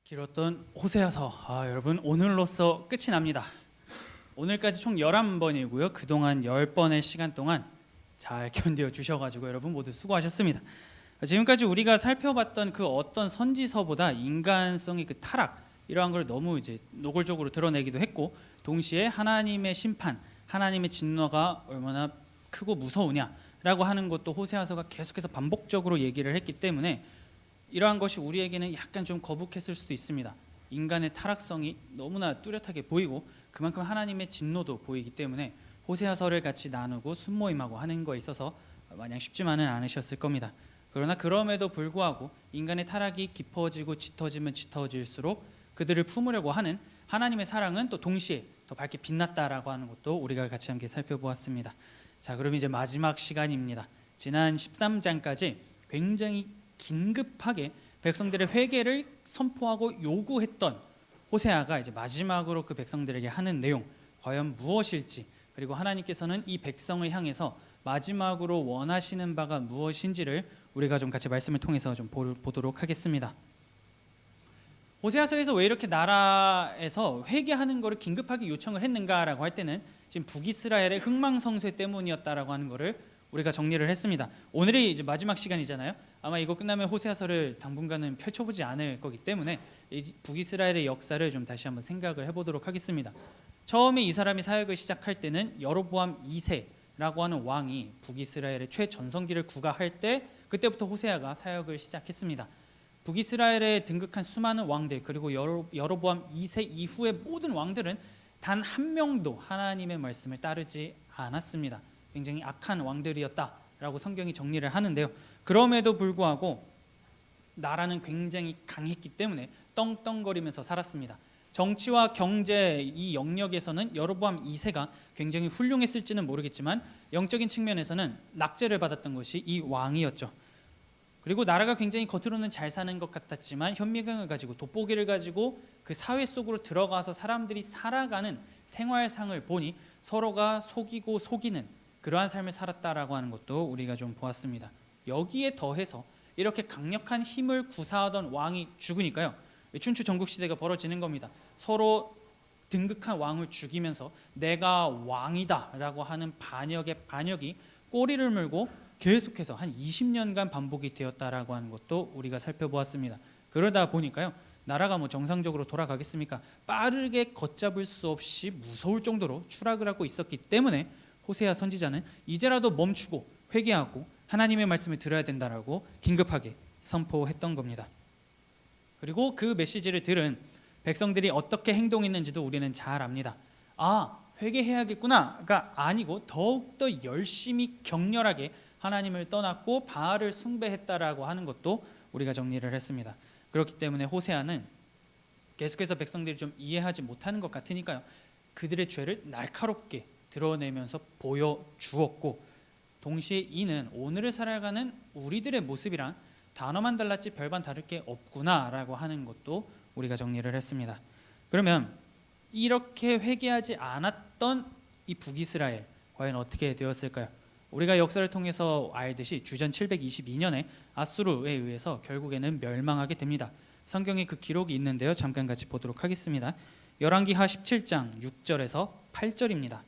길었던 호세아서 여러분 오늘로써 끝이 납니다. 오늘까지 총 11번이고요. 그동안 10번의 시간 동안 잘 견뎌 주셔가지고 여러분 모두 수고하셨습니다. 지금까지 우리가 살펴봤던 그 어떤 선지서보다 인간성의 그 타락 이러한 걸 너무 이제 노골적으로 드러내기도 했고, 동시에 하나님의 심판, 하나님의 진노가 얼마나 크고 무서우냐라고 하는 것도 호세아서가 계속해서 반복적으로 얘기를 했기 때문에 이러한 것이 우리에게는 약간 좀 거북했을 수도 있습니다. 인간의 타락성이 너무나 뚜렷하게 보이고 그만큼 하나님의 진노도 보이기 때문에 호세아서를 같이 나누고 순모임하고 하는 거에 있어서 마냥 쉽지만은 않으셨을 겁니다. 그러나 그럼에도 불구하고 인간의 타락이 깊어지고 짙어지면 짙어질수록 그들을 품으려고 하는 하나님의 사랑은 또 동시에 더 밝게 빛났다라고 하는 것도 우리가 같이 함께 살펴보았습니다. 자, 그럼 이제 마지막 시간입니다. 지난 13장까지 굉장히 긴급하게 백성들의 회개를 선포하고 요구했던 호세아가 이제 마지막으로 그 백성들에게 하는 내용 과연 무엇일지, 그리고 하나님께서는 이 백성을 향해서 마지막으로 원하시는 바가 무엇인지를 우리가 좀 같이 말씀을 통해서 좀 보도록 하겠습니다. 호세아서에서 왜 이렇게 나라에서 회개하는 것을 긴급하게 요청을 했는가라고 할 때는 지금 북이스라엘의 흥망성쇠 때문이었다라고 하는 것을 우리가 정리를 했습니다. 오늘이 이제 마지막 시간이잖아요. 아마 이거 끝나면 호세아서를 당분간은 펼쳐보지 않을 거기 때문에 이 북이스라엘의 역사를 좀 다시 한번 생각을 해보도록 하겠습니다. 처음에 이 사람이 사역을 시작할 때는 여로보암 2세라고 하는 왕이 북이스라엘의 최전성기를 구가할 때 그때부터 호세아가 사역을 시작했습니다. 북이스라엘에 등극한 수많은 왕들, 그리고 여로보암 2세 이후의 모든 왕들은 단 한 명도 하나님의 말씀을 따르지 않았습니다. 굉장히 악한 왕들이었다라고 성경이 정리를 하는데요. 그럼에도 불구하고 나라는 굉장히 강했기 때문에 떵떵거리면서 살았습니다. 정치와 경제 이 영역에서는 여로보암 2세가 굉장히 훌륭했을지는 모르겠지만 영적인 측면에서는 낙제를 받았던 것이 이 왕이었죠. 그리고 나라가 굉장히 겉으로는 잘 사는 것 같았지만 현미경을 가지고 돋보기를 가지고 그 사회 속으로 들어가서 사람들이 살아가는 생활상을 보니 서로가 속이고 속이는 그러한 삶을 살았다라고 하는 것도 우리가 좀 보았습니다. 여기에 더해서 이렇게 강력한 힘을 구사하던 왕이 죽으니까요, 춘추 전국시대가 벌어지는 겁니다. 서로 등극한 왕을 죽이면서 내가 왕이다 라고 하는 반역의 반역이 꼬리를 물고 계속해서 한 20년간 반복이 되었다라고 하는 것도 우리가 살펴보았습니다. 그러다 보니까요, 나라가 뭐 정상적으로 돌아가겠습니까? 빠르게 걷잡을 수 없이 무서울 정도로 추락을 하고 있었기 때문에 호세아 선지자는 이제라도 멈추고 회개하고 하나님의 말씀을 들어야 된다라고 긴급하게 선포했던 겁니다. 그리고 그 메시지를 들은 백성들이 어떻게 행동했는지도 우리는 잘 압니다. 회개해야겠구나가 아니고 더욱더 열심히 격렬하게 하나님을 떠났고 바알을 숭배했다라고 하는 것도 우리가 정리를 했습니다. 그렇기 때문에 호세아는 계속해서 백성들이 좀 이해하지 못하는 것 같으니까요, 그들의 죄를 날카롭게 드러내면서 보여주었고, 동시에 이는 오늘을 살아가는 우리들의 모습이랑 단어만 달랐지 별반 다를 게 없구나라고 하는 것도 우리가 정리를 했습니다. 그러면 이렇게 회개하지 않았던 이 북이스라엘 과연 어떻게 되었을까요? 우리가 역사를 통해서 알듯이 주전 722년에 아수르에 의해서 결국에는 멸망하게 됩니다. 성경에 그 기록이 있는데요, 잠깐 같이 보도록 하겠습니다. 열왕기하 17장 6절에서 8절입니다.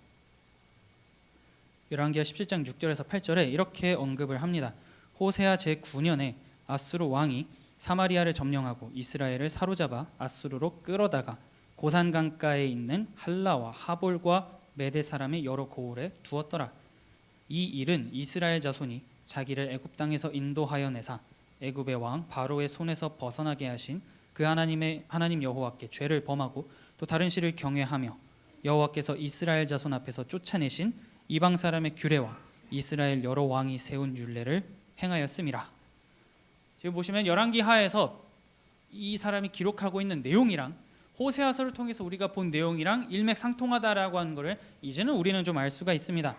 열왕기하 17장 6절에서 8절에 이렇게 언급을 합니다. 호세아 제9년에 아수르 왕이 사마리아를 점령하고 이스라엘을 사로잡아 아수르로 끌어다가 고산 강가에 있는 할라와 하볼과 메대 사람의 여러 고을에 두었더라. 이 일은 이스라엘 자손이 자기를 애굽 땅에서 인도하여 내사 애굽의 왕 바로의 손에서 벗어나게 하신 그 하나님 여호와께 죄를 범하고 또 다른 신을 경외하며 여호와께서 이스라엘 자손 앞에서 쫓아내신 이방 사람의 규례와 이스라엘 여러 왕이 세운 율례를 행하였음이라. 지금 보시면 열왕기하에서 이 사람이 기록하고 있는 내용이랑 호세아서를 통해서 우리가 본 내용이랑 일맥상통하다라고 하는 것을 이제는 우리는 좀 알 수가 있습니다.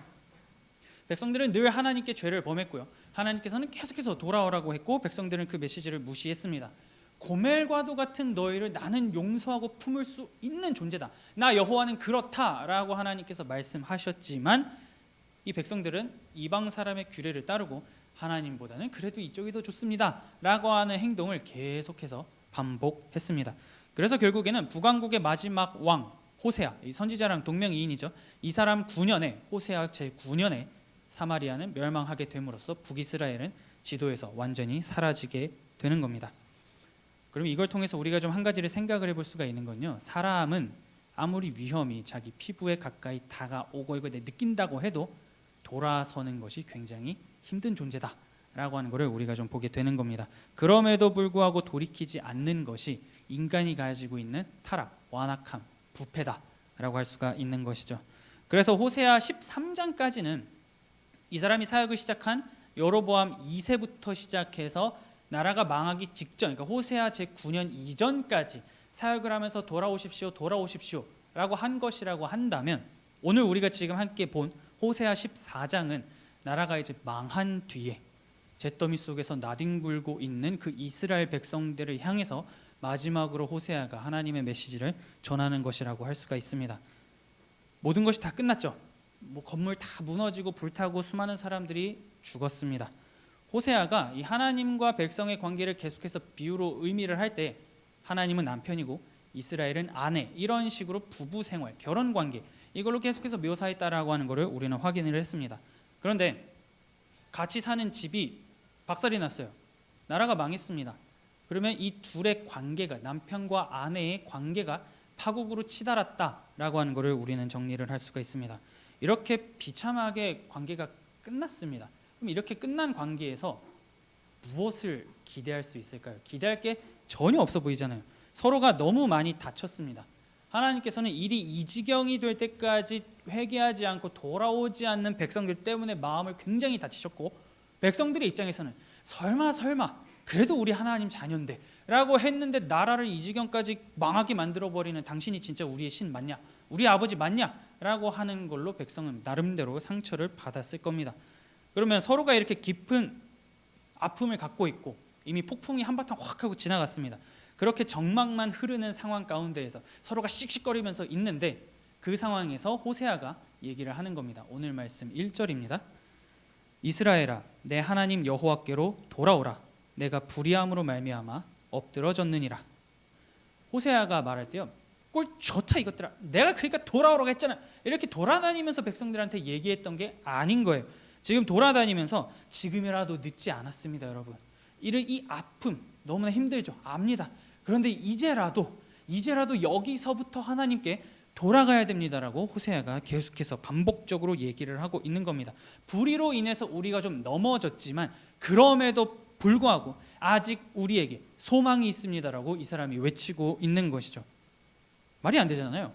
백성들은 늘 하나님께 죄를 범했고요, 하나님께서는 계속해서 돌아오라고 했고 백성들은 그 메시지를 무시했습니다. 고멜과도 같은 너희를 나는 용서하고 품을 수 있는 존재다, 나 여호와는 그렇다라고 하나님께서 말씀하셨지만 이 백성들은 이방 사람의 규례를 따르고 하나님보다는 그래도 이쪽이 더 좋습니다 라고 하는 행동을 계속해서 반복했습니다. 그래서 결국에는 북왕국의 마지막 왕 호세아, 이 선지자랑 동명이인이죠. 이 사람 9년에 호세아 제 9년에 사마리아는 멸망하게 됨으로써 북이스라엘은 지도에서 완전히 사라지게 되는 겁니다. 그럼 이걸 통해서 우리가 좀 한 가지를 생각을 해볼 수가 있는 건요. 사람은 아무리 위험이 자기 피부에 가까이 다가오고 이걸 느낀다고 해도 돌아서는 것이 굉장히 힘든 존재다라고 하는 것을 우리가 좀 보게 되는 겁니다. 그럼에도 불구하고 돌이키지 않는 것이 인간이 가지고 있는 타락, 완악함, 부패다라고 할 수가 있는 것이죠. 그래서 호세아 13장까지는 이 사람이 사역을 시작한 여로보암 2세부터 시작해서 나라가 망하기 직전, 그러니까 호세아 제9년 이전까지 사역을 하면서 돌아오십시오, 돌아오십시오 라고 한 것이라고 한다면, 오늘 우리가 지금 함께 본 호세아 14장은 나라가 이제 망한 뒤에 잿더미 속에서 나뒹굴고 있는 그 이스라엘 백성들을 향해서 마지막으로 호세아가 하나님의 메시지를 전하는 것이라고 할 수가 있습니다. 모든 것이 다 끝났죠. 건물 다 무너지고 불타고 수많은 사람들이 죽었습니다. 호세아가 이 하나님과 백성의 관계를 계속해서 비유로 의미를 할 때 하나님은 남편이고 이스라엘은 아내, 이런 식으로 부부 생활, 결혼 관계, 이걸로 계속해서 묘사했다라고 하는 것을 우리는 확인을 했습니다. 그런데 같이 사는 집이 박살이 났어요. 나라가 망했습니다. 그러면 이 둘의 관계가, 남편과 아내의 관계가 파국으로 치달았다라고 하는 것을 우리는 정리를 할 수가 있습니다. 이렇게 비참하게 관계가 끝났습니다. 그럼 이렇게 끝난 관계에서 무엇을 기대할 수 있을까요? 기대할 게 전혀 없어 보이잖아요. 서로가 너무 많이 다쳤습니다. 하나님께서는 일이 이 지경이 될 때까지 회개하지 않고 돌아오지 않는 백성들 때문에 마음을 굉장히 다치셨고, 백성들의 입장에서는 설마 그래도 우리 하나님 자녀인데 라고 했는데 나라를 이 지경까지 망하게 만들어버리는 당신이 진짜 우리의 신 맞냐? 우리 아버지 맞냐? 라고 하는 걸로 백성은 나름대로 상처를 받았을 겁니다. 그러면 서로가 이렇게 깊은 아픔을 갖고 있고 이미 폭풍이 한바탕 확 하고 지나갔습니다. 그렇게 정막만 흐르는 상황 가운데에서 서로가 씩씩거리면서 있는데, 그 상황에서 호세아가 얘기를 하는 겁니다. 오늘 말씀 1절입니다. 이스라엘아, 내 하나님 여호와께로 돌아오라. 내가 불의함으로 말미암아 엎드러졌느니라. 호세아가 말할 때요, 꼴 좋다 이것들아, 내가 그러니까 돌아오라고 했잖아, 이렇게 돌아다니면서 백성들한테 얘기했던 게 아닌 거예요. 지금 돌아다니면서 지금이라도 늦지 않았습니다. 여러분, 이 아픔 너무나 힘들죠, 압니다. 그런데 이제라도 여기서부터 하나님께 돌아가야 됩니다라고 호세아가 계속해서 반복적으로 얘기를 하고 있는 겁니다. 불의로 인해서 우리가 좀 넘어졌지만 그럼에도 불구하고 아직 우리에게 소망이 있습니다라고 이 사람이 외치고 있는 것이죠. 말이 안 되잖아요.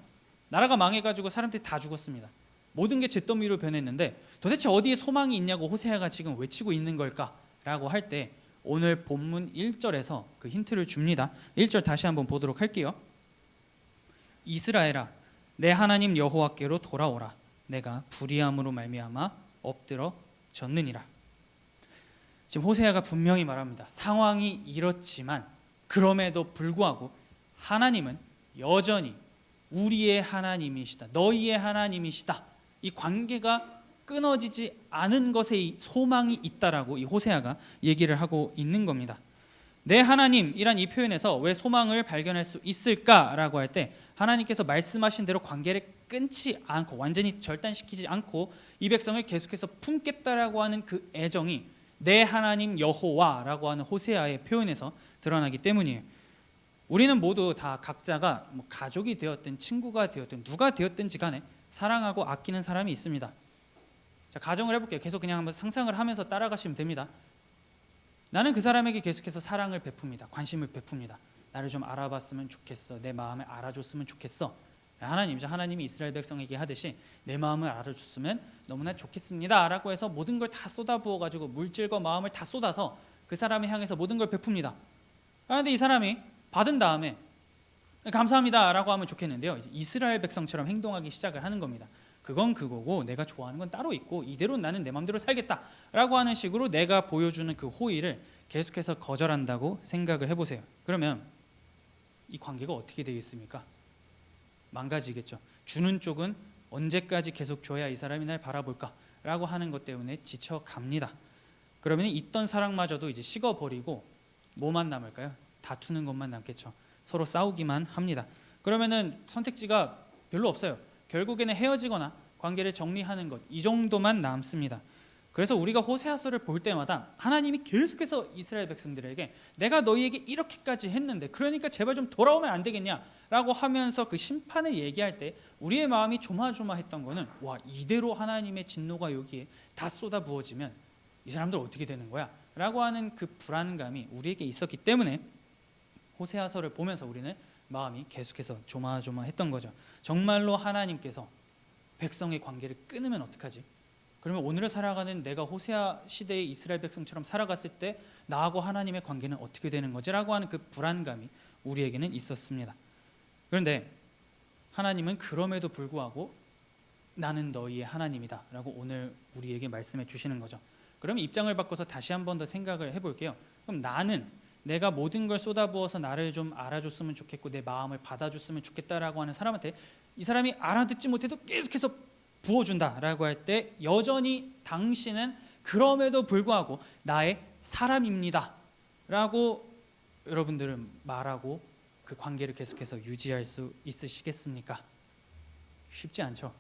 나라가 망해가지고 사람들이 다 죽었습니다. 모든 게 잿더미로 변했는데 도대체 어디에 소망이 있냐고 호세아가 지금 외치고 있는 걸까라고 할 때, 오늘 본문 1절에서 그 힌트를 줍니다. 1절 다시 한번 보도록 할게요. 이스라엘아, 내 하나님 여호와께로 돌아오라. 내가 불의함으로 말미암아 엎드러졌느니라. 지금 호세아가 분명히 말합니다. 상황이 이렇지만 그럼에도 불구하고 하나님은 여전히 우리의 하나님이시다, 너희의 하나님이시다. 이 관계가 끊어지지 않은 것에 소망이 있다라고 이 호세아가 얘기를 하고 있는 겁니다. 내 하나님이란 이 표현에서 왜 소망을 발견할 수 있을까라고 할 때, 하나님께서 말씀하신 대로 관계를 끊지 않고 완전히 절단시키지 않고 이 백성을 계속해서 품겠다라고 하는 그 애정이 내 하나님 여호와라고 하는 호세아의 표현에서 드러나기 때문이에요. 우리는 모두 다 각자가 가족이 되었든 친구가 되었든 누가 되었든지 간에 사랑하고 아끼는 사람이 있습니다. 자, 가정을 해볼게요. 계속 그냥 한번 상상을 하면서 따라가시면 됩니다. 나는 그 사람에게 계속해서 사랑을 베풉니다. 관심을 베풉니다. 나를 좀 알아봤으면 좋겠어. 내 마음을 알아줬으면 좋겠어. 하나님이 이스라엘 백성에게 하듯이 내 마음을 알아줬으면 너무나 좋겠습니다 라고 해서 모든 걸 다 쏟아부어가지고 물질과 마음을 다 쏟아서 그 사람을 향해서 모든 걸 베풉니다. 그런데 이 사람이 받은 다음에 감사합니다 라고 하면 좋겠는데요, 이스라엘 백성처럼 행동하기 시작을 하는 겁니다. 그건 그거고 내가 좋아하는 건 따로 있고 이대로 나는 내 마음대로 살겠다 라고 하는 식으로 내가 보여주는 그 호의를 계속해서 거절한다고 생각을 해보세요. 그러면 이 관계가 어떻게 되겠습니까? 망가지겠죠. 주는 쪽은 언제까지 계속 줘야 이 사람이 날 바라볼까 라고 하는 것 때문에 지쳐갑니다. 그러면 있던 사랑마저도 이제 식어버리고 뭐만 남을까요? 다투는 것만 남겠죠. 서로 싸우기만 합니다. 그러면은 선택지가 별로 없어요. 결국에는 헤어지거나 관계를 정리하는 것, 이 정도만 남습니다. 그래서 우리가 호세아서를 볼 때마다 하나님이 계속해서 이스라엘 백성들에게 내가 너희에게 이렇게까지 했는데 그러니까 제발 좀 돌아오면 안 되겠냐라고 하면서 그 심판을 얘기할 때 우리의 마음이 조마조마했던 거는 와, 이대로 하나님의 진노가 여기에 다 쏟아부어지면 이 사람들 어떻게 되는 거야? 라고 하는 그 불안감이 우리에게 있었기 때문에 호세아서를 보면서 우리는 마음이 계속해서 조마조마했던 거죠. 정말로 하나님께서 백성의 관계를 끊으면 어떡하지? 그러면 오늘을 살아가는 내가 호세아 시대의 이스라엘 백성처럼 살아갔을 때 나하고 하나님의 관계는 어떻게 되는 거지라고 하는 그 불안감이 우리에게는 있었습니다. 그런데 하나님은 그럼에도 불구하고 나는 너희의 하나님이다 라고 오늘 우리에게 말씀해 주시는 거죠. 그럼 입장을 바꿔서 다시 한 번 더 생각을 해볼게요. 그럼 나는 내가 모든 걸 쏟아부어서 나를 좀 알아줬으면 좋겠고 내 마음을 받아줬으면 좋겠다라고 하는 사람한테 이 사람이 알아듣지 못해도 계속해서 부어준다라고 할 때 여전히 당신은 그럼에도 불구하고 나의 사람입니다 라고 여러분들은 말하고 그 관계를 계속해서 유지할 수 있으시겠습니까? 쉽지 않죠.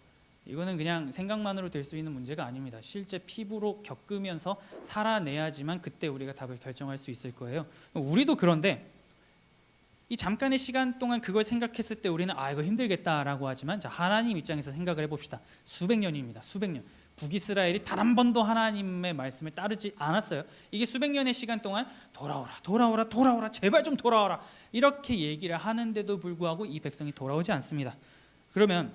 이거는 그냥 생각만으로 될 수 있는 문제가 아닙니다. 실제 피부로 겪으면서 살아내야지만 그때 우리가 답을 결정할 수 있을 거예요. 우리도 그런데 이 잠깐의 시간 동안 그걸 생각했을 때 우리는 이거 힘들겠다라고 하지만 자, 하나님 입장에서 생각을 해봅시다. 수백 년입니다. 수백 년. 북이스라엘이 단 한 번도 하나님의 말씀을 따르지 않았어요. 이게 수백 년의 시간 동안 돌아오라 제발 좀 돌아와라 이렇게 얘기를 하는데도 불구하고 이 백성이 돌아오지 않습니다. 그러면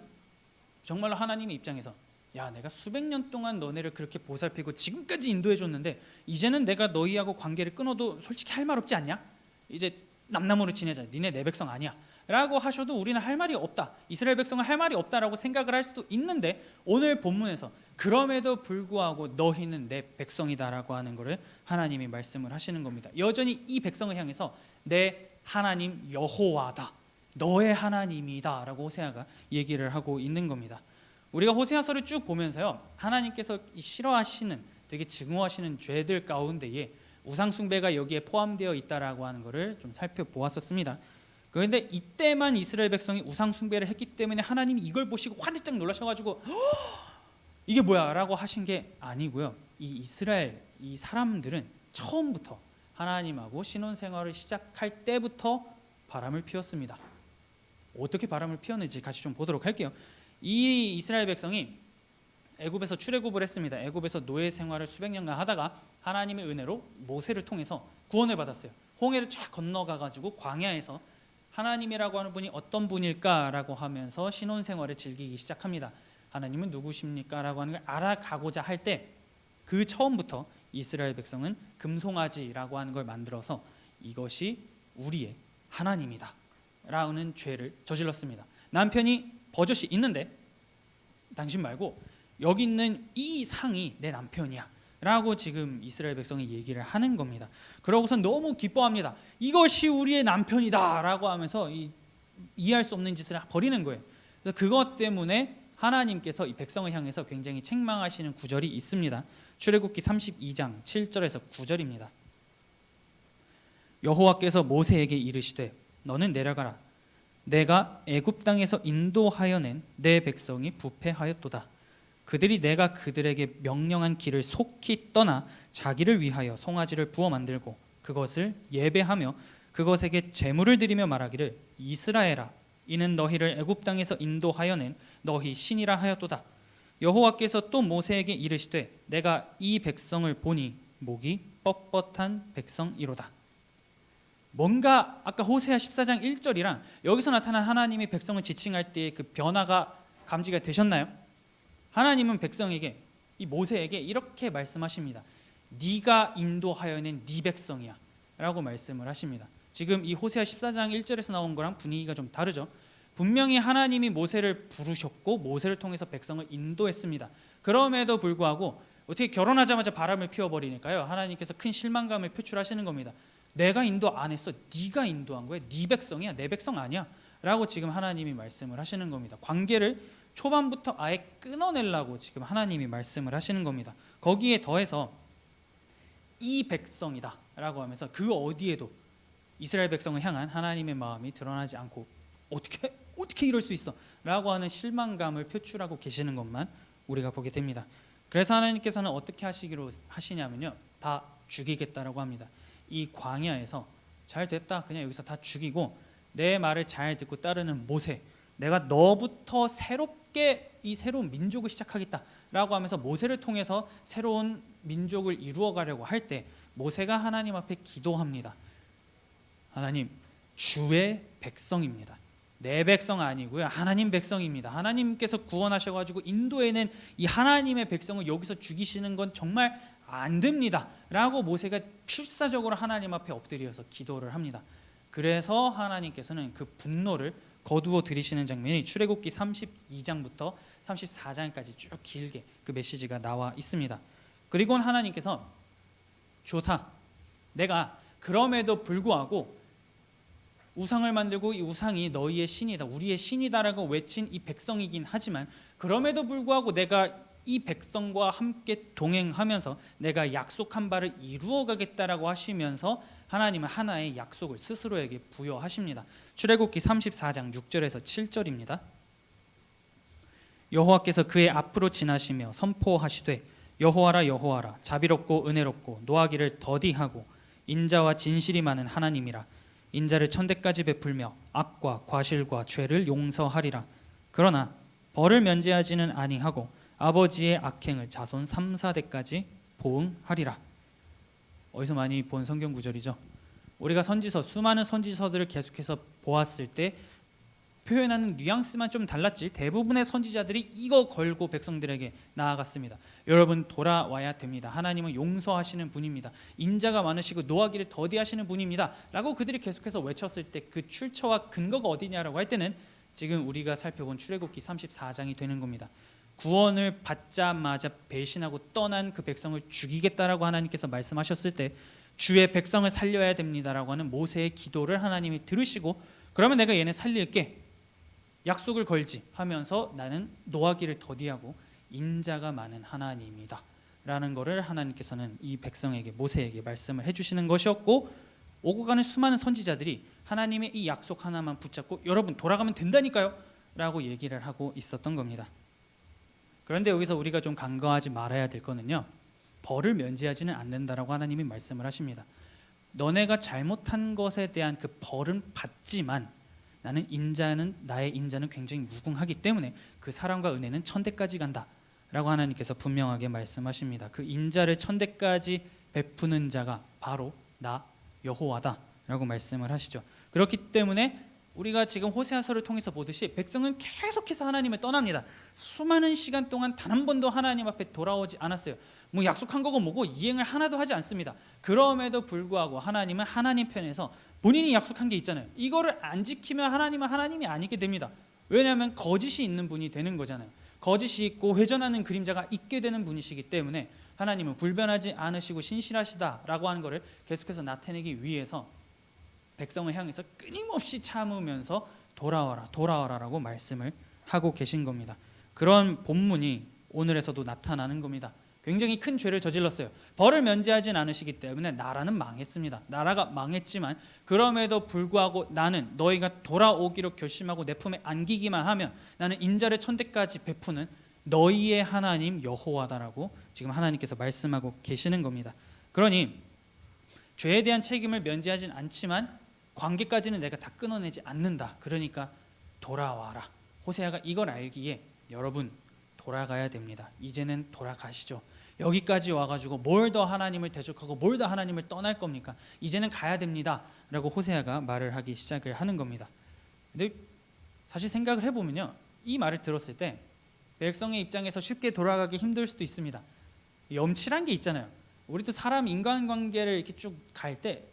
정말로 하나님의 입장에서 야, 내가 수백 년 동안 너네를 그렇게 보살피고 지금까지 인도해 줬는데 이제는 내가 너희하고 관계를 끊어도 솔직히 할 말 없지 않냐? 이제 남남으로 지내자. 니네 내 백성 아니야 라고 하셔도 우리는 할 말이 없다. 이스라엘 백성은 할 말이 없다라고 생각을 할 수도 있는데 오늘 본문에서 그럼에도 불구하고 너희는 내 백성이다라고 하는 것을 하나님이 말씀을 하시는 겁니다. 여전히 이 백성을 향해서 내 하나님 여호와다, 너의 하나님이다 라고 호세아가 얘기를 하고 있는 겁니다. 우리가 호세아서를 쭉 보면서요, 하나님께서 싫어하시는 되게 증오하시는 죄들 가운데에 우상 숭배가 여기에 포함되어 있다라고 하는 것을 좀 살펴보았었습니다. 그런데 이때만 이스라엘 백성이 우상 숭배를 했기 때문에 하나님이 이걸 보시고 화들짝 놀라셔가지고 이게 뭐야 라고 하신 게 아니고요. 이 이스라엘 이 사람들은 처음부터 하나님하고 신혼생활을 시작할 때부터 바람을 피웠습니다. 어떻게 바람을 피웠는지 같이 좀 보도록 할게요. 이 이스라엘 백성이 애굽에서 출애굽을 했습니다. 애굽에서 노예 생활을 수백 년간 하다가 하나님의 은혜로 모세를 통해서 구원을 받았어요. 홍해를 쫙 건너가가지고 광야에서 하나님이라고 하는 분이 어떤 분일까라고 하면서 신혼생활을 즐기기 시작합니다. 하나님은 누구십니까? 라고 하는 걸 알아가고자 할 때 그 처음부터 이스라엘 백성은 금송아지라고 하는 걸 만들어서 이것이 우리의 하나님이다 라는 죄를 저질렀습니다. 남편이 버젓이 있는데 당신 말고 여기 있는 이 상이 내 남편이야 라고 지금 이스라엘 백성이 얘기를 하는 겁니다. 그러고서 너무 기뻐합니다. 이것이 우리의 남편이다 라고 하면서 이해할 수 없는 짓을 벌이는 거예요. 그래서 그것 때문에 하나님께서 이 백성을 향해서 굉장히 책망하시는 구절이 있습니다. 출애굽기 32장 7절에서 9절입니다. 여호와께서 모세에게 이르시되 너는 내려가라. 내가 애굽 땅에서 인도하여 낸 내 백성이 부패하였도다. 그들이 내가 그들에게 명령한 길을 속히 떠나 자기를 위하여 송아지를 부어 만들고 그것을 예배하며 그것에게 제물을 드리며 말하기를 이스라엘아, 이는 너희를 애굽 땅에서 인도하여 낸 너희 신이라 하였도다. 여호와께서 또 모세에게 이르시되 내가 이 백성을 보니 목이 뻣뻣한 백성이로다. 뭔가 아까 호세아 14장 1절이랑 여기서 나타난 하나님이 백성을 지칭할 때의 그 변화가 감지가 되셨나요? 하나님은 백성에게, 이 모세에게 이렇게 말씀하십니다. 네가 인도하여 낸 네 백성이야 라고 말씀을 하십니다. 지금 이 호세아 14장 1절에서 나온 거랑 분위기가 좀 다르죠. 분명히 하나님이 모세를 부르셨고 모세를 통해서 백성을 인도했습니다. 그럼에도 불구하고 어떻게 결혼하자마자 바람을 피워버리니까요, 하나님께서 큰 실망감을 표출하시는 겁니다. 내가 인도 안 했어. 네가 인도한 거야. 네 백성이야. 내 백성 아니야 라고 지금 하나님이 말씀을 하시는 겁니다. 관계를 초반부터 아예 끊어내려고 지금 하나님이 말씀을 하시는 겁니다. 거기에 더해서 이 백성이다 라고 하면서 그 어디에도 이스라엘 백성을 향한 하나님의 마음이 드러나지 않고 어떻게 이럴 수 있어? 라고 하는 실망감을 표출하고 계시는 것만 우리가 보게 됩니다. 그래서 하나님께서는 어떻게 하시냐면요, 다 죽이겠다라고 합니다. 이 광야에서 잘 됐다, 그냥 여기서 다 죽이고 내 말을 잘 듣고 따르는 모세, 내가 너부터 새롭게 이 새로운 민족을 시작하겠다라고 하면서 모세를 통해서 새로운 민족을 이루어가려고 할 때 모세가 하나님 앞에 기도합니다. 하나님, 주의 백성입니다. 내 백성 아니고요, 하나님 백성입니다. 하나님께서 구원하셔가지고 인도에는 이 하나님의 백성을 여기서 죽이시는 건 정말 안 됩니다 라고 모세가 필사적으로 하나님 앞에 엎드려서 기도를 합니다. 그래서 하나님께서는 그 분노를 거두어 들이시는 장면이 출애굽기 32장부터 34장까지 쭉 길게 그 메시지가 나와 있습니다. 그리고 하나님께서 좋다, 내가 그럼에도 불구하고 우상을 만들고 이 우상이 너희의 신이다, 우리의 신이다라고 외친 이 백성이긴 하지만 그럼에도 불구하고 내가 이 백성과 함께 동행하면서 내가 약속한 바를 이루어가겠다라고 하시면서 하나님은 하나의 약속을 스스로에게 부여하십니다. 출애굽기 34장 6절에서 7절입니다. 여호와께서 그의 앞으로 지나시며 선포하시되 여호와라 여호와라, 자비롭고 은혜롭고 노하기를 더디하고 인자와 진실이 많은 하나님이라. 인자를 천대까지 베풀며 악과 과실과 죄를 용서하리라. 그러나 벌을 면제하지는 아니하고 아버지의 악행을 자손 3, 4대까지 보응하리라. 어디서 많이 본 성경 구절이죠. 우리가 선지서, 수많은 선지서들을 계속해서 보았을 때 표현하는 뉘앙스만 좀 달랐지 대부분의 선지자들이 이거 걸고 백성들에게 나아갔습니다. 여러분, 돌아와야 됩니다. 하나님은 용서하시는 분입니다. 인자가 많으시고 노하기를 더디하시는 분입니다 라고 그들이 계속해서 외쳤을 때 그 출처와 근거가 어디냐라고 할 때는 지금 우리가 살펴본 출애굽기 34장이 되는 겁니다. 구원을 받자마자 배신하고 떠난 그 백성을 죽이겠다라고 하나님께서 말씀하셨을 때 주의 백성을 살려야 됩니다라고 하는 모세의 기도를 하나님이 들으시고 그러면 내가 얘네 살릴게, 약속을 걸지 하면서 나는 노하기를 더디하고 인자가 많은 하나님이다 라는 것을 하나님께서는 이 백성에게, 모세에게 말씀을 해주시는 것이었고, 오고 가는 수많은 선지자들이 하나님의 이 약속 하나만 붙잡고 여러분 돌아가면 된다니까요 라고 얘기를 하고 있었던 겁니다. 그런데 여기서 우리가 좀 간과하지 말아야 될 거는요, 벌을 면제하지는 않는다라고 하나님이 말씀을 하십니다. 너네가 잘못한 것에 대한 그 벌은 받지만 나의 인자는 굉장히 무궁하기 때문에 그 사랑과 은혜는 천대까지 간다 라고 하나님께서 분명하게 말씀하십니다. 그 인자를 천대까지 베푸는 자가 바로 나 여호와다 라고 말씀을 하시죠. 그렇기 때문에 우리가 지금 호세아서를 통해서 보듯이 백성은 계속해서 하나님을 떠납니다. 수많은 시간 동안 단 한 번도 하나님 앞에 돌아오지 않았어요. 뭐 약속한 거고 뭐고 이행을 하나도 하지 않습니다. 그럼에도 불구하고 하나님은 하나님 편에서 본인이 약속한 게 있잖아요. 이거를 안 지키면 하나님은 하나님이 아니게 됩니다. 왜냐하면 거짓이 있는 분이 되는 거잖아요. 거짓이 있고 회전하는 그림자가 있게 되는 분이시기 때문에 하나님은 불변하지 않으시고 신실하시다라고 하는 것을 계속해서 나타내기 위해서 백성을 향해서 끊임없이 참으면서 돌아와라라고 말씀을 하고 계신 겁니다. 그런 본문이 오늘에서도 나타나는 겁니다. 굉장히 큰 죄를 저질렀어요. 벌을 면제하진 않으시기 때문에 나라는 망했습니다. 나라가 망했지만 그럼에도 불구하고 나는 너희가 돌아오기로 결심하고 내 품에 안기기만 하면 나는 인자를 천대까지 베푸는 너희의 하나님 여호와다라고 지금 하나님께서 말씀하고 계시는 겁니다. 그러니 죄에 대한 책임을 면제하진 않지만 관계까지는 내가 다 끊어내지 않는다. 그러니까 돌아와라. 호세아가 이걸 알기에 여러분 돌아가야 됩니다. 이제는 돌아가시죠. 여기까지 와가지고 뭘 더 하나님을 대적하고 뭘 더 하나님을 떠날 겁니까? 이제는 가야 됩니다 라고 호세아가 말을 하기 시작을 하는 겁니다. 근데 사실 생각을 해보면요, 이 말을 들었을 때 백성의 입장에서 쉽게 돌아가기 힘들 수도 있습니다. 염치란 게 있잖아요. 우리도 사람 인간관계를 이렇게 쭉 갈 때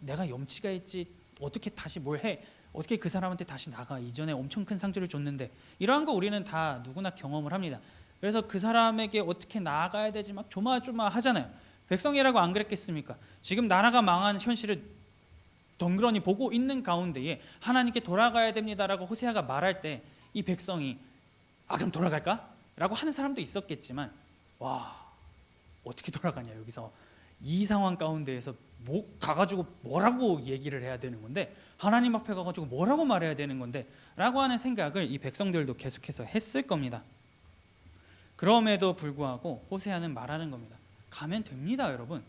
내가 염치가 있지, 어떻게 다시 뭘 해, 어떻게 그 사람한테 다시 나가, 이전에 엄청 큰 상처를 줬는데, 이러한 거 우리는 다 누구나 경험을 합니다. 그래서 그 사람에게 어떻게 나아가야 되지 막 조마조마하잖아요. 백성이라고 안 그랬겠습니까? 지금 나라가 망한 현실을 덩그러니 보고 있는 가운데에 하나님께 돌아가야 됩니다라고 호세아가 말할 때 이 백성이 그럼 돌아갈까? 라고 하는 사람도 있었겠지만, 와, 어떻게 돌아가냐, 여기서 이 상황 가운데에서 뭐 가가지고 뭐라고 얘기를 해야 되는 건데, 하나님 앞에 가가지고 뭐라고 말해야 되는 건데 라고 하는 생각을 이 백성들도 계속해서 했을 겁니다. 그럼에도 불구하고 호세아는 말하는 겁니다. 가면 됩니다, 여러분.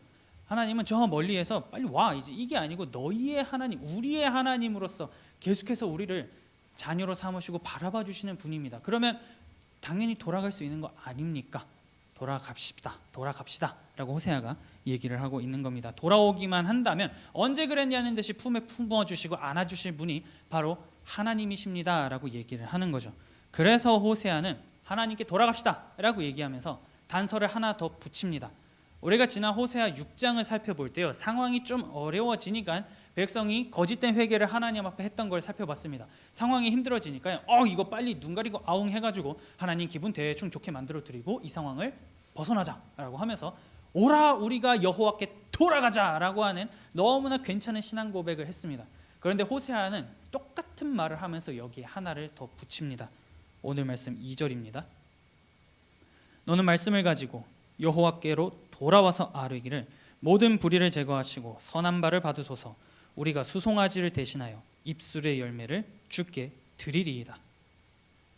하나님은 저 멀리에서 빨리 와. 이제 이게 아니고 너희의 하나님, 우리의 하나님으로서 계속해서 우리를 자녀로 삼으시고 바라봐 주시는 분입니다. 그러면 당연히 돌아갈 수 있는 거 아닙니까? 돌아갑시다 라고 호세아가 얘기를 하고 있는 겁니다. 돌아오기만 한다면 언제 그랬냐는 듯이 품에 품어주시고 안아주실 분이 바로 하나님이십니다 라고 얘기를 하는 거죠. 그래서 호세아는 하나님께 돌아갑시다 라고 얘기하면서 단서를 하나 더 붙입니다. 우리가 지난 호세아 6장을 살펴볼 때요, 상황이 좀 어려워지니까 백성이 거짓된 회개를 하나님 앞에 했던 걸 살펴봤습니다. 상황이 힘들어지니까 이거 빨리 눈 가리고 아웅 해가지고 하나님 기분 대충 좋게 만들어 드리고 이 상황을 벗어나자라고 하면서 오라 우리가 여호와께 돌아가자라고 하는 너무나 괜찮은 신앙 고백을 했습니다. 그런데 호세아는 똑같은 말을 하면서 여기에 하나를 더 붙입니다. 오늘 말씀 2절입니다. 너는 말씀을 가지고 여호와께로 돌아와서 아뢰기를 모든 불의를 제거하시고 선한 바를 받으소서. 우리가 수송아지를 대신하여 입술의 열매를 주께 드리리이다.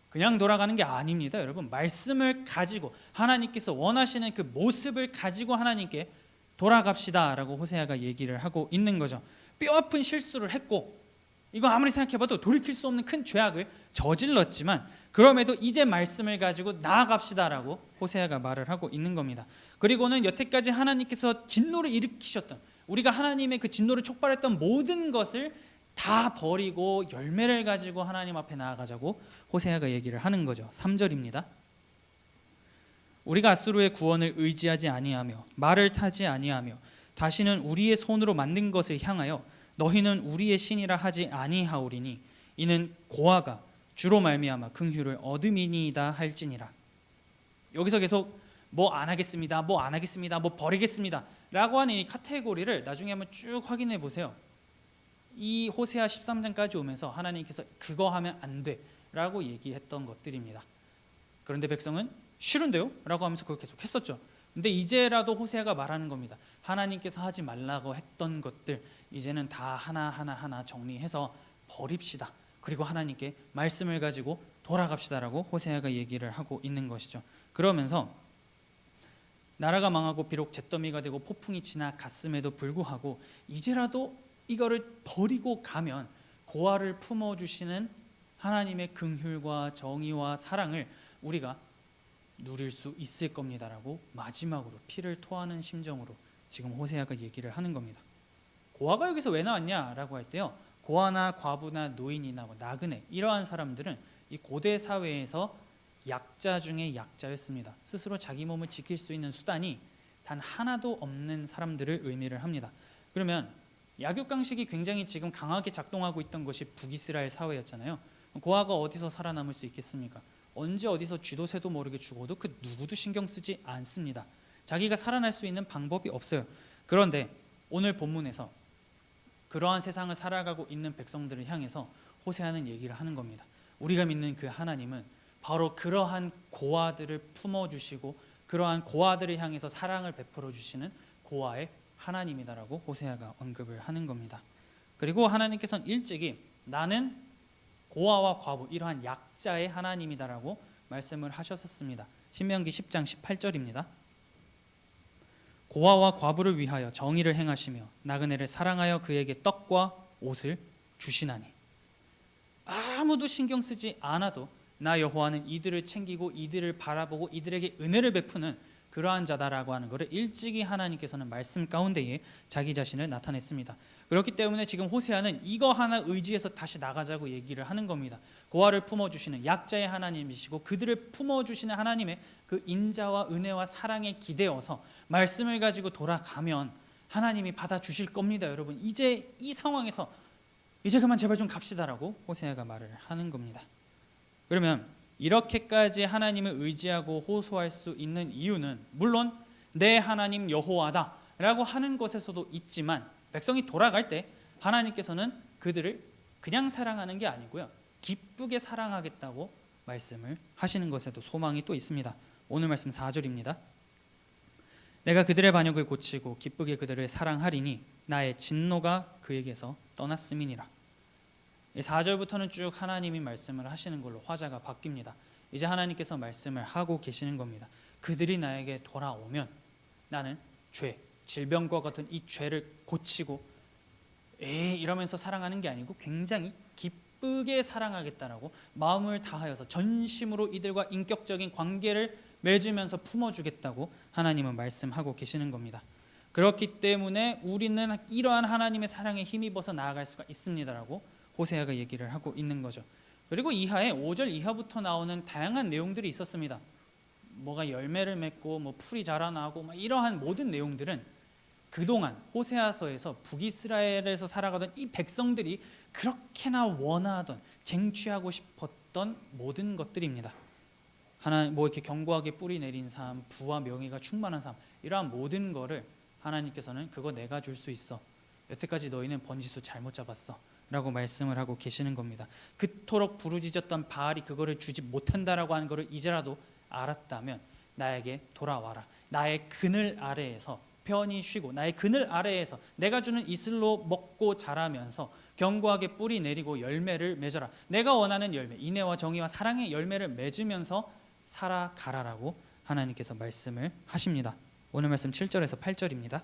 그냥 돌아가는 게 아닙니다, 여러분. 말씀을 가지고 하나님께서 원하시는 그 모습을 가지고 하나님께 돌아갑시다라고 호세아가 얘기를 하고 있는 거죠. 뼈아픈 실수를 했고 이거 아무리 생각해봐도 돌이킬 수 없는 큰 죄악을 저질렀지만 그럼에도 이제 말씀을 가지고 나아갑시다라고 호세아가 말을 하고 있는 겁니다. 그리고는 여태까지 하나님께서 진노를 일으키셨던, 우리가 하나님의 그 진노를 촉발했던 모든 것을 다 버리고 열매를 가지고 하나님 앞에 나아가자고 호세아가 얘기를 하는 거죠. 3절입니다. 우리가 앗수르의 구원을 의지하지 아니하며 말을 타지 아니하며 다시는 우리의 손으로 만든 것을 향하여 너희는 우리의 신이라 하지 아니하오리니 이는 고아가 주로 말미암아 긍휼을 얻음이니이다 할지니라. 여기서 계속 뭐 안 하겠습니다, 뭐 안 하겠습니다, 뭐 버리겠습니다 라고 하는 이 카테고리를 나중에 한번 쭉 확인해 보세요. 이 호세아 13장까지 오면서 하나님께서 그거 하면 안 돼 라고 얘기했던 것들입니다. 그런데 백성은 싫은데요? 라고 하면서 그걸 계속 했었죠. 근데 이제라도 호세아가 말하는 겁니다. 하나님께서 하지 말라고 했던 것들 이제는 다 하나하나 정리해서 버립시다. 그리고 하나님께 말씀을 가지고 돌아갑시다라고 호세아가 얘기를 하고 있는 것이죠. 그러면서 나라가 망하고 비록 잿더미가 되고 폭풍이 지나갔음에도 불구하고 이제라도 이거를 버리고 가면 고아를 품어주시는 하나님의 긍휼과 정의와 사랑을 우리가 누릴 수 있을 겁니다라고 마지막으로 피를 토하는 심정으로 지금 호세아가 얘기를 하는 겁니다. 고아가 여기서 왜 나왔냐라고 할 때요, 고아나 과부나 노인이나 나그네 이러한 사람들은 이 고대 사회에서 약자 중에 약자였습니다. 스스로 자기 몸을 지킬 수 있는 수단이 단 하나도 없는 사람들을 의미를 합니다. 그러면 약육강식이 굉장히 지금 강하게 작동하고 있던 것이 북이스라엘 사회였잖아요. 고아가 어디서 살아남을 수 있겠습니까? 언제 어디서 쥐도 새도 모르게 죽어도 그 누구도 신경 쓰지 않습니다. 자기가 살아날 수 있는 방법이 없어요. 그런데 오늘 본문에서 그러한 세상을 살아가고 있는 백성들을 향해서 호세아는 얘기를 하는 겁니다. 우리가 믿는 그 하나님은 바로 그러한 고아들을 품어주시고 그러한 고아들을 향해서 사랑을 베풀어 주시는 고아의 하나님이다라고 호세아가 언급을 하는 겁니다. 그리고 하나님께서는 일찍이 나는 고아와 과부 이러한 약자의 하나님이다라고 말씀을 하셨었습니다. 신명기 10장 18절입니다. 고아와 과부를 위하여 정의를 행하시며 나그네를 사랑하여 그에게 떡과 옷을 주시나니. 아무도 신경 쓰지 않아도 나 여호와는 이들을 챙기고 이들을 바라보고 이들에게 은혜를 베푸는 그러한 자다라고 하는 것을 일찍이 하나님께서는 말씀 가운데에 자기 자신을 나타냈습니다. 그렇기 때문에 지금 호세아는 이거 하나 의지해서 다시 나가자고 얘기를 하는 겁니다. 고아를 품어주시는 약자의 하나님이시고 그들을 품어주시는 하나님의 그 인자와 은혜와 사랑에 기대어서 말씀을 가지고 돌아가면 하나님이 받아주실 겁니다. 여러분 이제 이 상황에서 이제 그만 제발 좀 갑시다라고 호세아가 말을 하는 겁니다. 그러면 이렇게까지 하나님을 의지하고 호소할 수 있는 이유는 물론 내 하나님 여호와다 라고 하는 것에서도 있지만 백성이 돌아갈 때 하나님께서는 그들을 그냥 사랑하는 게 아니고요, 기쁘게 사랑하겠다고 말씀을 하시는 것에도 소망이 또 있습니다. 오늘 말씀 4절입니다. 내가 그들의 반역을 고치고 기쁘게 그들을 사랑하리니 나의 진노가 그에게서 떠났음이니라. 4절부터는 쭉 하나님이 말씀을 하시는 걸로 화자가 바뀝니다. 이제 하나님께서 말씀을 하고 계시는 겁니다. 그들이 나에게 돌아오면 나는 죄, 질병과 같은 이 죄를 고치고 이러면서 사랑하는 게 아니고 굉장히 기쁘게 사랑하겠다라고 마음을 다하여서 전심으로 이들과 인격적인 관계를 맺으면서 품어주겠다고 하나님은 말씀하고 계시는 겁니다. 그렇기 때문에 우리는 이러한 하나님의 사랑에 힘입어서 나아갈 수가 있습니다라고 호세아가 얘기를 하고 있는 거죠. 그리고 이하에 5절 이하부터 나오는 다양한 내용들이 있었습니다. 뭐가 열매를 맺고 뭐 풀이 자라나고 이러한 모든 내용들은 그동안 호세아서에서 북이스라엘에서 살아가던 이 백성들이 그렇게나 원하던 쟁취하고 싶었던 모든 것들입니다. 하나님 이렇게 견고하게 뿌리 내린 삶, 부와 명예가 충만한 삶, 이러한 모든 거를 하나님께서는 그거 내가 줄 수 있어. 여태까지 너희는 번지수 잘못 잡았어 라고 말씀을 하고 계시는 겁니다. 그토록 부르짖었던 바알이 그거를 주지 못한다라고 하는 거를 이제라도 알았다면 나에게 돌아와라. 나의 그늘 아래에서 편히 쉬고 나의 그늘 아래에서 내가 주는 이슬로 먹고 자라면서 견고하게 뿌리 내리고 열매를 맺어라. 내가 원하는 열매, 인애와 정의와 사랑의 열매를 맺으면서 살아가라라고 하나님께서 말씀을 하십니다. 오늘 말씀 7절에서 8절입니다.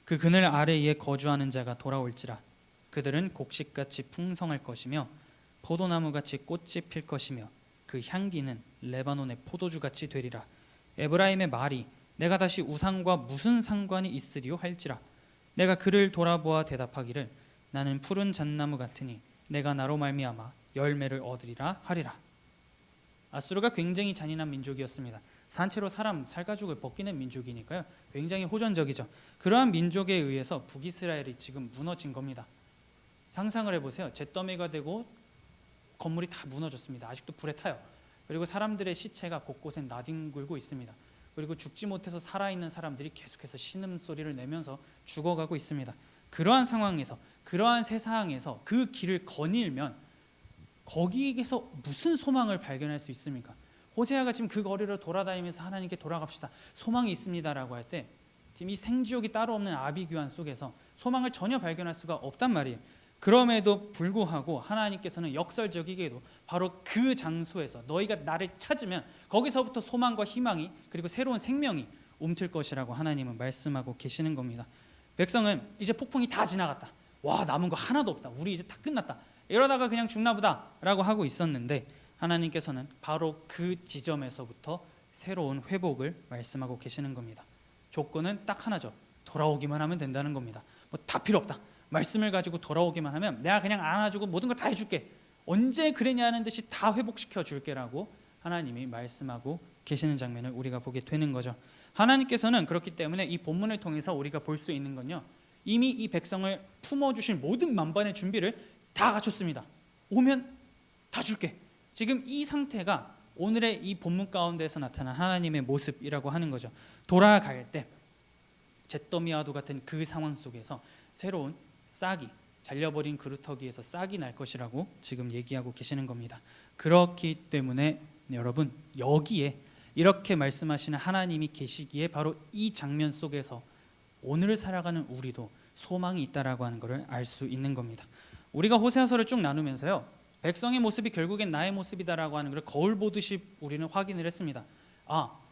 그 그늘 아래에 거주하는 자가 돌아올지라. 그들은 곡식같이 풍성할 것이며 포도나무같이 꽃이 필 것이며 그 향기는 레바논의 포도주같이 되리라. 에브라임의 말이 내가 다시 우상과 무슨 상관이 있으리요 할지라. 내가 그를 돌아보아 대답하기를 나는 푸른 잣나무 같으니 내가 나로 말미암아 열매를 얻으리라 하리라. 아수르가 굉장히 잔인한 민족이었습니다. 산채로 사람 살가죽을 벗기는 민족이니까요. 굉장히 호전적이죠. 그러한 민족에 의해서 북이스라엘이 지금 무너진 겁니다. 상상을 해보세요. 잿더미가 되고 건물이 다 무너졌습니다. 아직도 불에 타요. 그리고 사람들의 시체가 곳곳에 나뒹굴고 있습니다. 그리고 죽지 못해서 살아있는 사람들이 계속해서 신음소리를 내면서 죽어가고 있습니다. 그러한 상황에서, 그러한 세상에서 그 길을 거닐면 거기에서 무슨 소망을 발견할 수 있습니까? 호세아가 지금 그 거리를 돌아다니면서 하나님께 돌아갑시다, 소망이 있습니다라고 할 때 지금 이 생지옥이 따로 없는 아비규환 속에서 소망을 전혀 발견할 수가 없단 말이에요. 그럼에도 불구하고 하나님께서는 역설적이게도 바로 그 장소에서 너희가 나를 찾으면 거기서부터 소망과 희망이 그리고 새로운 생명이 움틀 것이라고 하나님은 말씀하고 계시는 겁니다. 백성은 이제 폭풍이 다 지나갔다, 와 남은 거 하나도 없다, 우리 이제 다 끝났다, 이러다가 그냥 죽나 보다 라고 하고 있었는데 하나님께서는 바로 그 지점에서부터 새로운 회복을 말씀하고 계시는 겁니다. 조건은 딱 하나죠. 돌아오기만 하면 된다는 겁니다. 뭐 다 필요 없다, 말씀을 가지고 돌아오기만 하면 내가 그냥 안아주고 모든 걸 다 해줄게, 언제 그랬냐는 듯이 다 회복시켜 줄게라고 하나님이 말씀하고 계시는 장면을 우리가 보게 되는 거죠. 하나님께서는 그렇기 때문에 이 본문을 통해서 우리가 볼 수 있는 건요, 이미 이 백성을 품어주실 모든 만반의 준비를 다 갖췄습니다. 오면 다 줄게. 지금 이 상태가 오늘의 이 본문 가운데서 나타난 하나님의 모습이라고 하는 거죠. 돌아갈 때 잿더미와도 같은 그 상황 속에서 새로운 싹이, 잘려버린 그루터기에서 싹이 날 것이라고 지금 얘기하고 계시는 겁니다. 그렇기 때문에 여러분, 여기에 이렇게 말씀하시는 하나님이 계시기에 바로 이 장면 속에서 오늘을 살아가는 우리도 소망이 있다라고 하는 것을 알 수 있는 겁니다. 우리가 호세아서를 쭉 나누면서요, 백성의 모습이 결국엔 나의 모습이다라고 하는 걸 거울 보듯이 우리는 확인을 했습니다.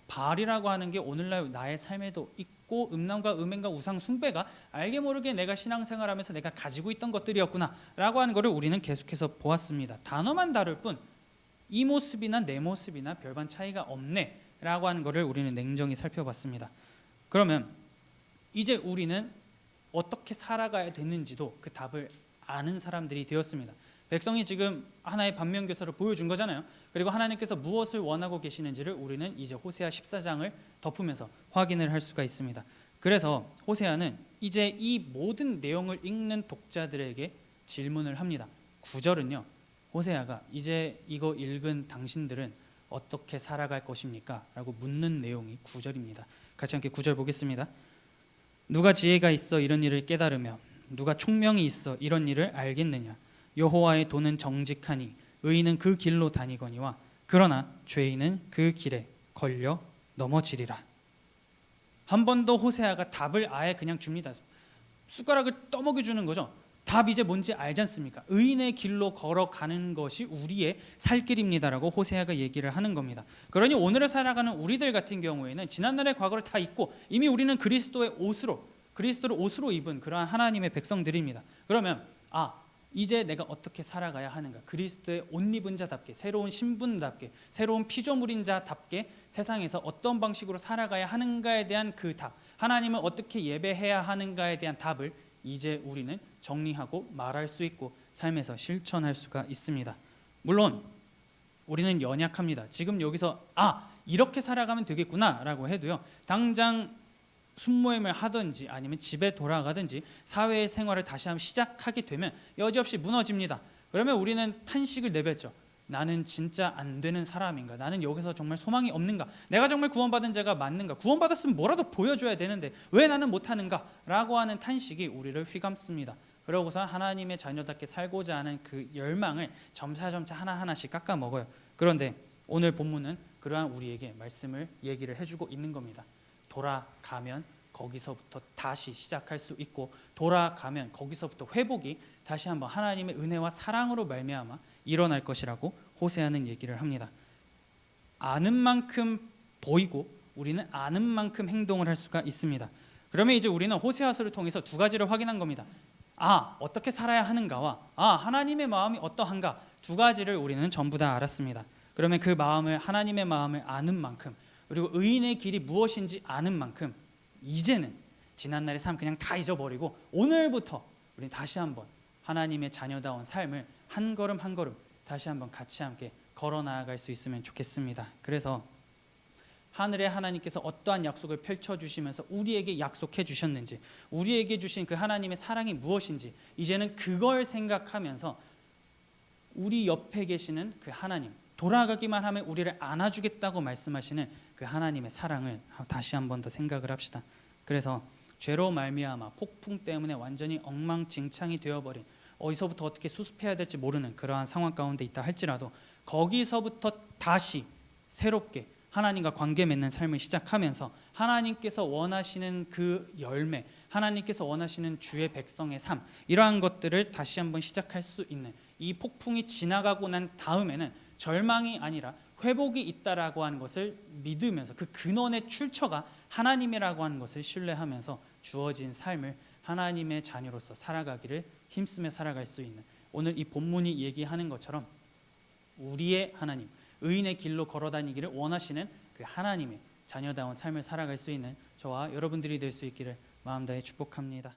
바알이라고 하는 게 오늘날 나의 삶에도 있고 음란과 음행과 우상 숭배가 알게 모르게 내가 신앙생활하면서 내가 가지고 있던 것들이었구나 라고 하는 것을 우리는 계속해서 보았습니다. 단어만 다를 뿐 이 모습이나 내 모습이나 별반 차이가 없네 라고 하는 것을 우리는 냉정히 살펴봤습니다. 그러면 이제 우리는 어떻게 살아가야 되는지도 그 답을 아는 사람들이 되었습니다. 백성이 지금 하나의 반면교사를 보여준 거잖아요. 그리고 하나님께서 무엇을 원하고 계시는지를 우리는 이제 호세아 14장을 덮으면서 확인을 할 수가 있습니다. 그래서 호세아는 이제 이 모든 내용을 읽는 독자들에게 질문을 합니다. 9절은요, 호세아가 이제 이거 읽은 당신들은 어떻게 살아갈 것입니까? 라고 묻는 내용이 9절입니다. 같이 함께 9절 보겠습니다. 누가 지혜가 있어 이런 일을 깨달으며 누가 총명이 있어 이런 일을 알겠느냐? 여호와의 도는 정직하니 의인은 그 길로 다니거니와 그러나 죄인은 그 길에 걸려 넘어지리라. 한 번 더 호세아가 답을 아예 그냥 줍니다. 숟가락을 떠먹여 주는 거죠. 답 이제 뭔지 알지 않습니까? 의인의 길로 걸어가는 것이 우리의 살 길입니다라고 호세아가 얘기를 하는 겁니다. 그러니 오늘을 살아가는 우리들 같은 경우에는 지난날의 과거를 다 잊고 이미 우리는 그리스도를 옷으로 입은 그러한 하나님의 백성들입니다. 그러면 이제 내가 어떻게 살아가야 하는가? 그리스도의 옷 입은 자답게, 새로운 신분답게, 새로운 피조물인 자답게 세상에서 어떤 방식으로 살아가야 하는가에 대한 그 답, 하나님을 어떻게 예배해야 하는가에 대한 답을 이제 우리는 정리하고 말할 수 있고 삶에서 실천할 수가 있습니다. 물론 우리는 연약합니다. 지금 여기서 이렇게 살아가면 되겠구나라고 해도요, 당장 순모임을 하든지 아니면 집에 돌아가든지 사회의 생활을 다시 한번 시작하게 되면 여지없이 무너집니다. 그러면 우리는 탄식을 내뱉죠. 나는 진짜 안 되는 사람인가? 나는 여기서 정말 소망이 없는가? 내가 정말 구원받은 자가 맞는가? 구원받았으면 뭐라도 보여줘야 되는데 왜 나는 못하는가? 라고 하는 탄식이 우리를 휘감습니다. 그러고서 하나님의 자녀답게 살고자 하는 그 열망을 점차점차 하나하나씩 깎아 먹어요. 그런데 오늘 본문은 그러한 우리에게 말씀을 얘기를 해주고 있는 겁니다. 돌아가면 거기서부터 다시 시작할 수 있고, 돌아가면 거기서부터 회복이 다시 한번 하나님의 은혜와 사랑으로 말미암아 일어날 것이라고 호세아는 얘기를 합니다. 아는 만큼 보이고 우리는 아는 만큼 행동을 할 수가 있습니다. 그러면 이제 우리는 호세아서를 통해서 두 가지를 확인한 겁니다. 어떻게 살아야 하는가와 하나님의 마음이 어떠한가, 두 가지를 우리는 전부 다 알았습니다. 그러면 그 마음을, 하나님의 마음을 아는 만큼, 그리고 의인의 길이 무엇인지 아는 만큼, 이제는 지난날의 삶 그냥 다 잊어버리고 오늘부터 우리 다시 한번 하나님의 자녀다운 삶을 한 걸음 한 걸음 다시 한번 같이 함께 걸어 나아갈 수 있으면 좋겠습니다. 그래서 하늘의 하나님께서 어떠한 약속을 펼쳐주시면서 우리에게 약속해 주셨는지, 우리에게 주신 그 하나님의 사랑이 무엇인지 이제는 그걸 생각하면서 우리 옆에 계시는 그 하나님, 돌아가기만 하면 우리를 안아주겠다고 말씀하시는 그 하나님의 사랑을 다시 한 번 더 생각을 합시다. 그래서 죄로 말미암아 폭풍 때문에 완전히 엉망진창이 되어버린, 어디서부터 어떻게 수습해야 될지 모르는 그러한 상황 가운데 있다 할지라도 거기서부터 다시 새롭게 하나님과 관계 맺는 삶을 시작하면서 하나님께서 원하시는 그 열매, 하나님께서 원하시는 주의 백성의 삶, 이러한 것들을 다시 한번 시작할 수 있는, 이 폭풍이 지나가고 난 다음에는 절망이 아니라 회복이 있다라고 하는 것을 믿으면서 그 근원의 출처가 하나님이라고 하는 것을 신뢰하면서 주어진 삶을 하나님의 자녀로서 살아가기를 힘쓰며 살아갈 수 있는, 오늘 이 본문이 얘기하는 것처럼 우리의 하나님, 의인의 길로 걸어다니기를 원하시는 그 하나님의 자녀다운 삶을 살아갈 수 있는 저와 여러분들이 될 수 있기를 마음 다해 축복합니다.